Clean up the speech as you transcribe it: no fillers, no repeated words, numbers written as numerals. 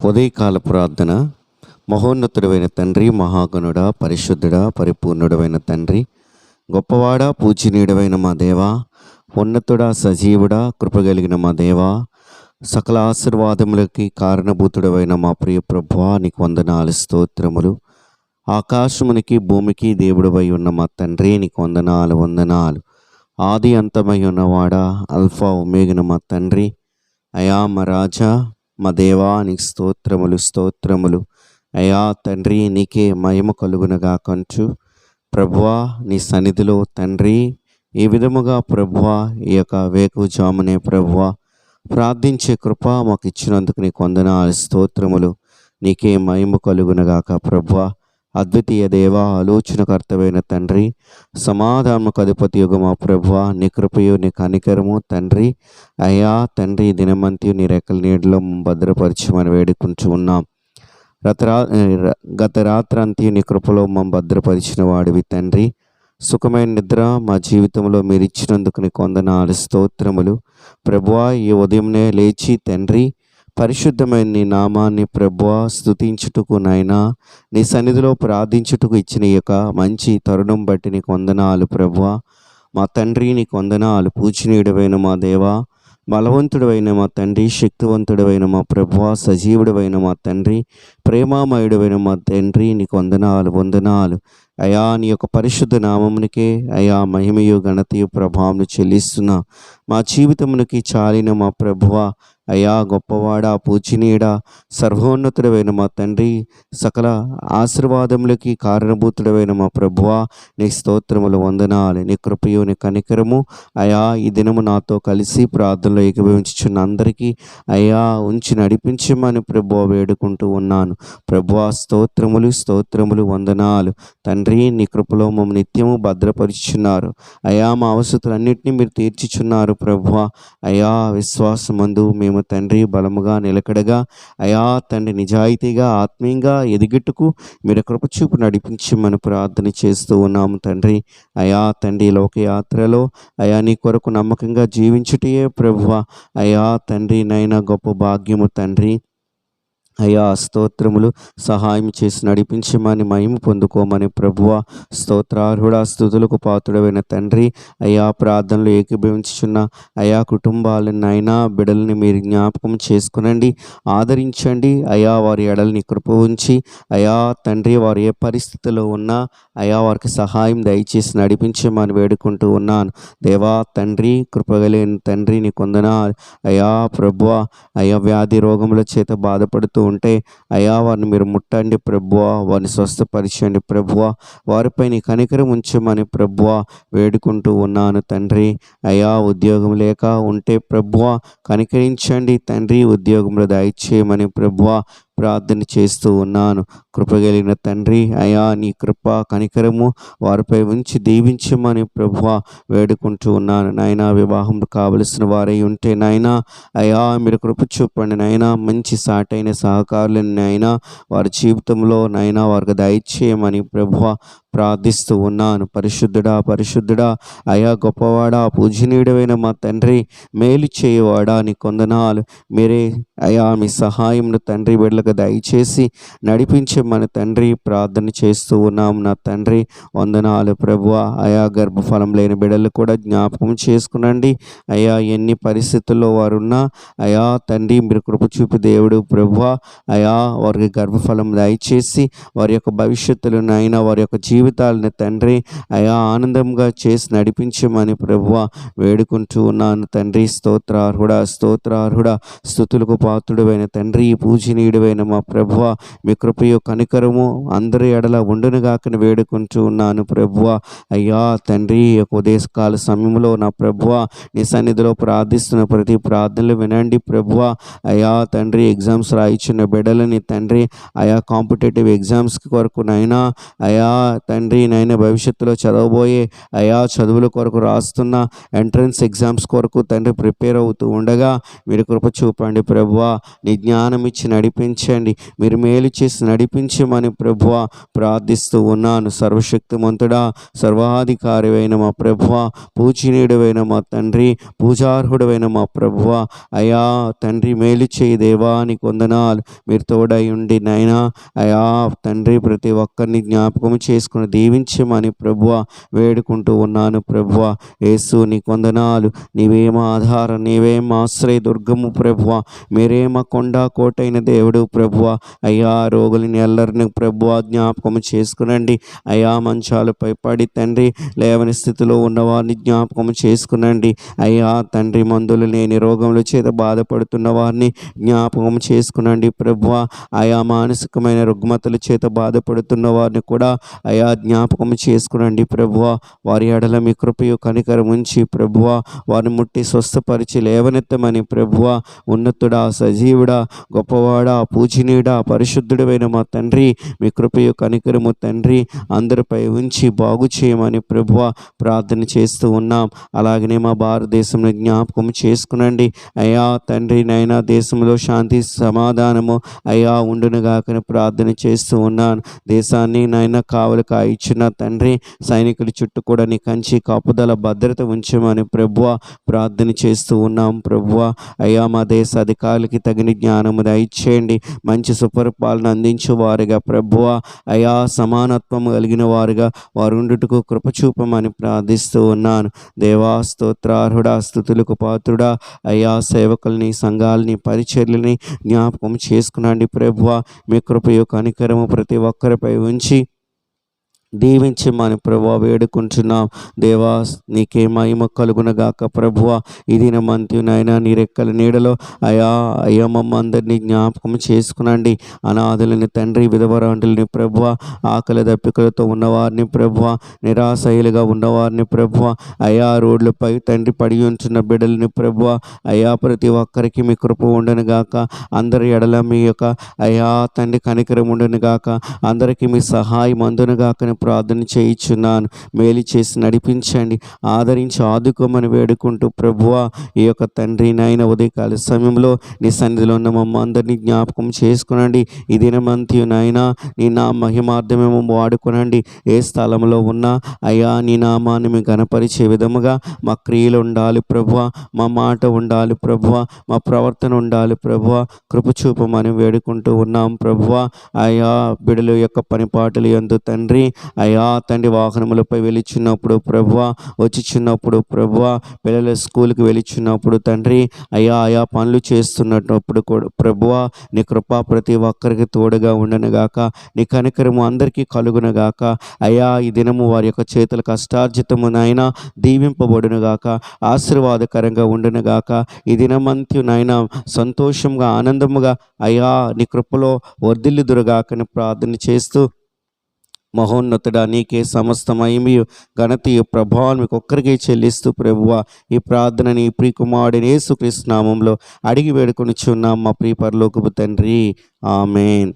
ఉదయకాల ప్రార్థన. మహోన్నతుడైన తండ్రి, మహాగణుడా, పరిశుద్ధుడా, పరిపూర్ణుడైన తండ్రి, గొప్పవాడా, పూజనీయుడైన మా దేవా, ఉన్నతుడా, సజీవుడా, కృపగలిగిన మా దేవా, సకల ఆశీర్వాదములకి కారణభూతుడమైన మా ప్రియ ప్రభువా, నీకు వందనాలు, స్తోత్రములు. ఆకాశమునికి భూమికి దేవుడవై ఉన్న మా తండ్రి, నీకు వందనాలు. ఆది అంతమై ఉన్నవాడా, అల్ఫా ఒమేగన మా తండ్రి, అయా మా రాజా, మా దేవా, నీకు స్తోత్రములు. అయా తండ్రి, నీకే మహిమ కలుగునగా కంచు ప్రభువా, నీ సన్నిధిలో తండ్రి ఈ విధముగా ప్రభువా, ఈ యొక్క వేకువజామునే ప్రభువా ప్రార్థించే కృప మాకు ఇచ్చినందుకు నీకు వందనాలు, స్తోత్రములు. నీకే మహిమ కలుగునగాక ప్రభువా. అద్వితీయ దేవా, ఆలోచనకర్తమైన తండ్రి, సమాధానముకు అధిపతి యుగ మా ప్రభువా, నీ కృపయు నీ కనికరము తండ్రి, అయ్యా తండ్రి, దినమంతి నీ రెక్కల నీడలో భద్రపరచమని వేడుకుంటూ ఉన్నాం. గత రాత్రంతి నీ కృపలో మమ్మ భద్రపరిచిన వాడివి తండ్రి. సుఖమైన నిద్ర మా జీవితంలో మీరు ఇచ్చినందుకు నీకు వందనాలు, స్తోత్రములు. ప్రభువా, ఈ ఉదయంనే లేచి తండ్రి పరిశుద్ధమైన నీ నామాన్ని ప్రభువా స్తుతించుటకు నాయనా, నీ సన్నిధిలో ప్రార్థించుటకు ఇచ్చిన ఈ యొక్క మంచి తరుణం బట్టి నీకు వందనాలు ప్రభువా. మా తండ్రి, నీకు వందనాలు. పూజనీయుడవైన మా దేవా, బలవంతుడైన మా తండ్రి, శక్తివంతుడైన మా ప్రభువా, సజీవుడైన మా తండ్రి, ప్రేమామయుడైన మా తండ్రి, నీకు వందనాలు. అయా, నీ యొక్క పరిశుద్ధ నామమునికే అయా మహిమయు ఘనతయు ప్రభావం చెల్లిస్తున్నా. మా జీవితమునికి చాలిన మా ప్రభువా, అయా గొప్పవాడా, పూజనీయుడా, సర్వోన్నతుడైన మా తండ్రి, సకల ఆశీర్వాదములకి కారణభూతుడైన మా ప్రభువా, నీ స్తోత్రములు, వందనాలు. నీ కృపయు నీ కనికరము అయా ఈ దినము నాతో కలిసి ప్రార్థనలో ఏకీభవించుచున్న అందరికీ అయా ఉంచి నడిపించమని ప్రభువా వేడుకుంటూ ఉన్నాను. ప్రభువా, స్తోత్రములు, వందనాలు తండ్రి. నీ కృపలో మమ్మల్ని నిత్యము భద్రపరుచుచున్నారు. అయా మా అవసరతలన్నింటినీ మీరు తీర్చుచున్నారు ప్రభువా. అయా విశ్వాసమందు మేము తండ్రి బలముగా నిలకడగా అయా తండ్రి నిజాయితీగా ఆత్మీయంగా ఎదిగిట్టుకు మీరు కృపచూపు నడిపించమని ప్రార్థన చేస్తూ ఉన్నాము తండ్రి. అయా తండ్రి, లోకయాత్రలో అయా నీ కొరకు నమ్మకంగా జీవించుటే ప్రభువా అయా తండ్రి నైనా గొప్ప భాగ్యము తండ్రి. అయ్యా స్తోత్రములు. సహాయం చేసి నడిపించమని మహిమ పొందుకోమని ప్రభువా, స్తోత్రార్హుడా, స్తుతులకు పాత్రుడైన తండ్రి, అయా ప్రార్థనలు ఏకీభవించుచున్న అయా కుటుంబాలను అయినా బిడల్ని మీరు జ్ఞాపకం చేసుకునండి, ఆదరించండి. అయా వారి ఎడల్ని కృప ఉంచి అయా తండ్రి, వారు ఏ పరిస్థితిలో ఉన్నా అయా వారికి సహాయం దయచేసి నడిపించమని వేడుకుంటూ ఉన్నాను. దేవా తండ్రి, కృపగలిగిన తండ్రి, నీ వందనాలు. అయా ప్రభువా, అయా వ్యాధి రోగముల చేత బాధపడుతూ ఉంటే అయా వారిని మీరు ముట్టండి ప్రభువా, వారిని స్వస్థపరచండి ప్రభువా, వారిపై నీ కనికరం ఉంచమని ప్రభువా వేడుకుంటూ ఉన్నాను తండ్రి. అయా ఉద్యోగం లేక ఉంటే ప్రభువా కనికరించండి తండ్రి, ఉద్యోగంలో దయచేయమని ప్రభువా ప్రార్థన చేస్తూ ఉన్నాను. కృపగలిగిన తండ్రి, అయా నీ కృప కనికరము వారిపై ఉంచి దీవించమని ప్రభువా వేడుకుంటూ ఉన్నాను. నాయనా, వివాహం కావలసిన వారై ఉంటే నాయనా అయా మీరు కృప చూపండి నాయనా. మంచి సాటైన సహకారులను నాయనా వారి జీవితంలో నాయనా వారికి దయచేయమని ప్రభువా ప్రార్థిస్తూ ఉన్నాను. పరిశుద్ధుడా అయా గొప్పవాడా, పూజనీయుడైన మా తండ్రి, మేలు చేయవాడా, నీ వందనాలు. మీరే అయా మీ సహాయంను తండ్రి బిడ్డలకు దయచేసి నడిపించమని తండ్రి ప్రార్థన చేస్తూ ఉన్నాము. నా తండ్రి వందనాలు ప్రభువా. అయా గర్భఫలం లేని బిడ్డలు కూడా జ్ఞాపకం చేసుకునండి. అయా ఎన్ని పరిస్థితుల్లో వారున్నా అయా తండ్రి మీరు కృప చూపి దేవుడు ప్రభువా అయా వారికి గర్భఫలం దయచేసి వారి యొక్క భవిష్యత్తులను అయినా వారి యొక్క జీవితాలను తండ్రి అయా ఆనందంగా చేసి నడిపించమని ప్రభువా వేడుకుంటూ ఉన్నాను తండ్రి. స్తోత్రార్హుడా, స్తుతులకు పాత్రుడైన తండ్రి, పూజనీయుడైన మా ప్రభువా, మీ కృపయు కనికరము అందరి ఎడల ఉండునుగాకని వేడుకుంటూ ఉన్నాను ప్రభువా. అయ్యా తండ్రి, ఉదయకాల సమయంలో నా ప్రభువా నీ సన్నిధిలో ప్రార్థిస్తున్న ప్రతి ప్రార్థనలు వినండి ప్రభువా. అయ్యా తండ్రి, ఎగ్జామ్స్ రాయించిన బిడ్డలని తండ్రి అయా కాంపిటేటివ్ ఎగ్జామ్స్ కొరకు నైనా అయా తండ్రి నాయన భవిష్యత్తులో చదవబోయే అయా చదువుల కొరకు రాస్తున్న ఎంట్రన్స్ ఎగ్జామ్స్ కొరకు తండ్రి ప్రిపేర్ అవుతూ ఉండగా మీరు కృప చూపండి ప్రభువా. నీ జ్ఞానం ఇచ్చి నడిపించండి, మీరు మేలు చేసి నడిపించమని ప్రభువా ప్రార్థిస్తూ ఉన్నాను. సర్వశక్తిమంతుడా, సర్వాధికారివైన మా ప్రభువా, పూజనీయుడైన మా తండ్రి, పూజార్హుడైన మా ప్రభువా, అయా తండ్రి మేలు చేయి దేవా, నీకు వందనాలు. మీరు తోడై ఉండి నైనా అయా తండ్రి ప్రతి ఒక్కరిని జ్ఞాపకం చేసుకుని దీవించమని ప్రభువా వేడుకుంటూ ఉన్నాను. ప్రభువా యేసు నీకు వందనాలు. నీవేమ ఆధారం, నీవేమ ఆశ్రయ దుర్గము ప్రభువా, మీరేమ కొండ కోటైన దేవుడు ప్రభువా. అయ్యా రోగులని ఎల్లరిని ప్రభువా జ్ఞాపకం చేసుకునండి. అయ్యా మంచాలపై పడి తండ్రి లేవని స్థితిలో ఉన్నవారిని జ్ఞాపకం చేసుకునండి. అయ్యా తండ్రి మందులు లేని రోగముల చేత బాధపడుతున్న వారిని జ్ఞాపకం చేసుకునండి ప్రభువా. ఆయా మానసికమైన రుగ్మతల చేత బాధపడుతున్న వారిని కూడా అయా జ్ఞాపకం చేసుకునండి ప్రభువా. వారి ఎడల మీ కృపయు కనికరం ఉంచి ప్రభువా వారిని ముట్టి స్వస్థపరిచి లేవనెత్తమని ప్రభువా. ఉన్నతుడా, సజీవుడా, గొప్పవాడా, పూజనీయుడా, పరిశుద్ధుడైన మా తండ్రి, మీ కృపయు కనికరము తండ్రి అందరిపై ఉంచి బాగు చేయమని ప్రభువా ప్రార్థన చేస్తూ ఉన్నాం. అలాగనే మా భారతదేశంలో జ్ఞాపకం చేసుకునండి అయ్యా తండ్రి. నైనా దేశంలో శాంతి సమాధానము అయ్యా ఉండునుగాకని ప్రార్థన చేస్తూ ఉన్నాను. దేశాన్ని నైనా కావలి కాయిచ్చిన తండ్రి, సైనికుల చుట్టూ కూడా నీ కంచి కాపుదల భద్రత ఉంచమని ప్రభువా ప్రార్థన చేస్తూ ఉన్నాం. ప్రభువా అయ్యా మా దేశ అధికారులకి తగిన జ్ఞానము దయచేయండి, మంచి సుపరిపాలన అందించు వారుగా ప్రభువా అయా సమానత్వం కలిగిన వారుగా వారు ఉండుటకు కృప చూపమని ప్రార్థిస్తూ ఉన్నాను. దేవా స్తోత్రార్హుడా, స్తుతులకు పాత్రుడా, అయా సేవకుల్ని, సంఘాలని, పరిచర్లని జ్ఞాపకం చేసుకునండి ప్రభువా. మీ కృపయు కనికరము ప్రతి ఒక్కరిపై ఉంచి దీవించమని ప్రభువా వేడుకుంటున్నాం. దేవా నీకే మహిమ కలుగునగాక ప్రభువా. ఇది మంత్యునైనా నీ రెక్కల నీడలో అయ్యా మమ్మందరినీ జ్ఞాపకం చేసుకునండి. అనాథులని తండ్రి, విధవరాంటులని ప్రభువా, ఆకలి దప్పికలతో ఉన్నవారిని ప్రభువా, నిరాశయులుగా ఉన్నవారిని ప్రభువా, అయా రోడ్లపై తండ్రి పడి ఉంటున్న బిడ్డలని ప్రభువా, అయా ప్రతి ఒక్కరికి మీ కృప ఉండనుగాక. అందరి ఎడల మీ యొక్క అయా తండ్రి కనికరం ఉండనుగాక. అందరికీ మీ సహాయం అందునుగాకని ప్రార్థన చేయించున్నాను. మేలు చేసి నడిపించండి, ఆదరించి ఆదుకోమని వేడుకుంటూ ప్రభువా ఈ యొక్క తండ్రి నాయన ఉదయకాల సమయంలో నీ సన్నిధిలో ఉన్న మమ్మ అందరినీ జ్ఞాపకం చేసుకునండి. ఈ దినమంతి నాయన నీ నా మహిమార్థమేమో వాడుకునండి. ఏ స్థలంలో ఉన్నా అయ్యా నీ నామాన్ని మీ గణపరిచే విధముగా మా క్రియలు ఉండాలి ప్రభువా, మా మాట ఉండాలి ప్రభువా, మా ప్రవర్తన ఉండాలి ప్రభువా. కృప చూపమని వేడుకుంటూ ఉన్నాం ప్రభువా. అయ్యా బిడల యొక్క పనిపాటలు యందు తండ్రి అయా తండ్రి వాహనములపై వెళుచున్నప్పుడు ప్రభువా, వచ్చిచున్నప్పుడు ప్రభువా, పిల్లల స్కూల్కి వెళుచున్నప్పుడు తండ్రి అయా పనులు చేస్తున్నప్పుడు కూడా ప్రభువా నీ కృప ప్రతి ఒక్కరికి తోడుగా ఉండనుగాక. నీ కనికరము అందరికీ కలుగునుగాక. అయా ఈ దినము వారి యొక్క చేతుల కష్టార్జితము నాయన దీవింపబడునుగాక, ఆశీర్వాదకరంగా ఉండునుగాక. ఈ దినమంతి నాయన సంతోషంగా ఆనందముగా అయా నీ కృపలో వర్ధిల్లుదురుగాకని ప్రార్థన చేస్తూ మహోన్నతుడా నీకే సమస్త మహిమయు ఘనతయు ప్రభావం మీకు ఒక్కరికే చెల్లిస్తూ ప్రభువా ఈ ప్రార్థనని ప్రియకుమారుడైన యేసుక్రీస్తు నామములో అడిగి వేడుకొనిచున్నాం మా ప్రియ పరలోకపు తండ్రి. ఆమేన్.